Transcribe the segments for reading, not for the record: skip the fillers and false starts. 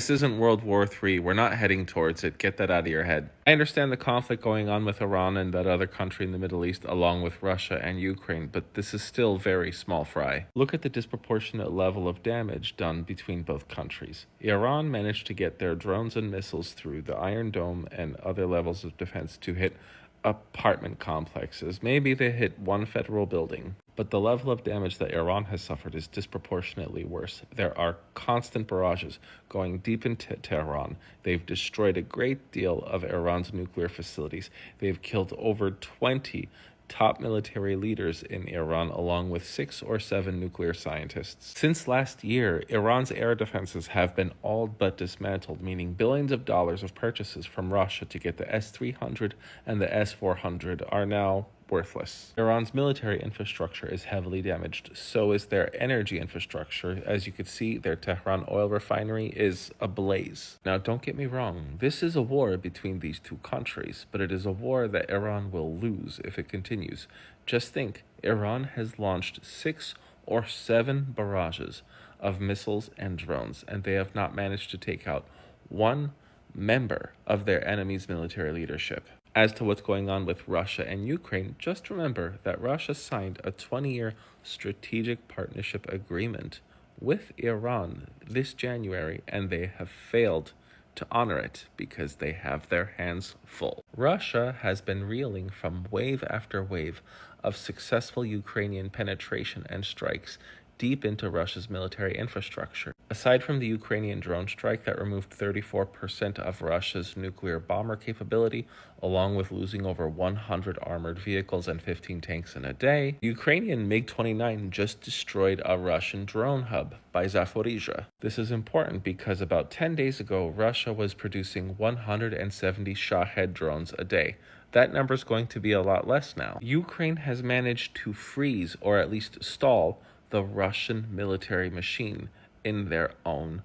This isn't World War III. We're not heading towards it. Get that out of your head. I understand the conflict going on with Iran and that other country in the Middle East, along with Russia and Ukraine, but this is still very small fry. Look at the disproportionate level of damage done between both countries. Iran managed to get their drones and missiles through the Iron Dome and other levels of defense to hit apartment complexes. Maybe they hit one federal building. But the level of damage that Iran has suffered is disproportionately worse. There are constant barrages going deep into Tehran. They've destroyed a great deal of Iran's nuclear facilities. They've killed over 20 top military leaders in Iran, along with 6 or 7 nuclear scientists. Since last year, Iran's air defenses have been all but dismantled, meaning billions of dollars of purchases from Russia to get the S-300 and the S-400 are now worthless. Iran's military infrastructure is heavily damaged. So is their energy infrastructure. As you could see, their Tehran oil refinery is ablaze. Now, don't get me wrong. This is a war between these two countries, but it is a war that Iran will lose if it continues. Just think, Iran has launched 6 or 7 barrages of missiles and drones, and they have not managed to take out one member of their enemy's military leadership. As to what's going on with Russia and Ukraine, just remember that Russia signed a 20-year strategic partnership agreement with Iran this January, and they have failed to honor it because they have their hands full. Russia has been reeling from wave after wave of successful Ukrainian penetration and strikes deep into Russia's military infrastructure. Aside from the Ukrainian drone strike that removed 34% of Russia's nuclear bomber capability, along with losing over 100 armored vehicles and 15 tanks in a day, Ukrainian MiG-29 just destroyed a Russian drone hub by Zaporizhzhia. This is important because about 10 days ago, Russia was producing 170 Shahed drones a day. That number is going to be a lot less now. Ukraine has managed to freeze, or at least stall, the Russian military machine in their own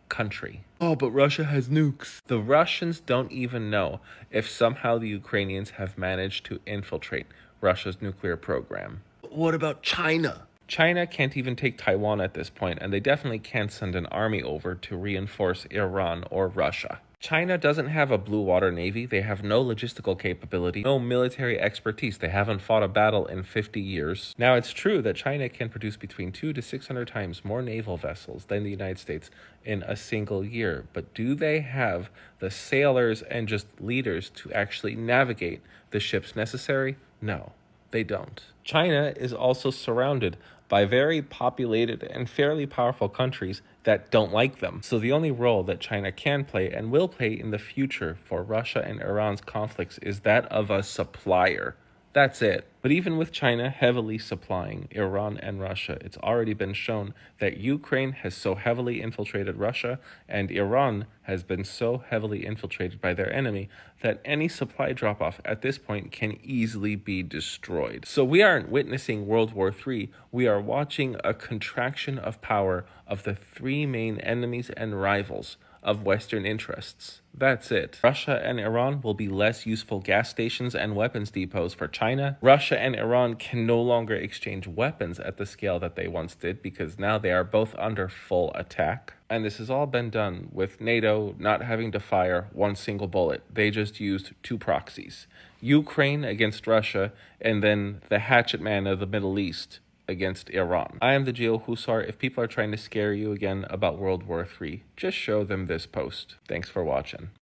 country. Oh, but Russia has nukes. The Russians don't even know if somehow the Ukrainians have managed to infiltrate Russia's nuclear program. But what about China? China can't even take Taiwan at this point, and they definitely can't send an army over to reinforce Iran or Russia. China doesn't have a blue water navy. They have no logistical capability, no military expertise. They haven't fought a battle in 50 years. Now, it's true that China can produce between 200 to 600 times more naval vessels than the United States in a single year. But do they have the sailors and just leaders to actually navigate the ships necessary? No, they don't. China is also surrounded by very populated and fairly powerful countries that don't like them. So the only role that China can play and will play in the future for Russia and Iran's conflicts is that of a supplier. That's it. But even with China heavily supplying Iran and Russia, it's already been shown that Ukraine has so heavily infiltrated Russia and Iran has been so heavily infiltrated by their enemy that any supply drop-off at this point can easily be destroyed. So we aren't witnessing World War III. We are watching a contraction of power of the 3 main enemies and rivals of Western interests. That's it. Russia and Iran will be less useful gas stations and weapons depots for China. Russia and Iran can no longer exchange weapons at the scale that they once did because now they are both under full attack. And this has all been done with NATO not having to fire one single bullet. They just used 2 proxies. Ukraine against Russia, and then the hatchet man of the Middle East against Iran. I am the Geo Hussar. If people are trying to scare you again about World War III, just show them this post. Thanks for watching.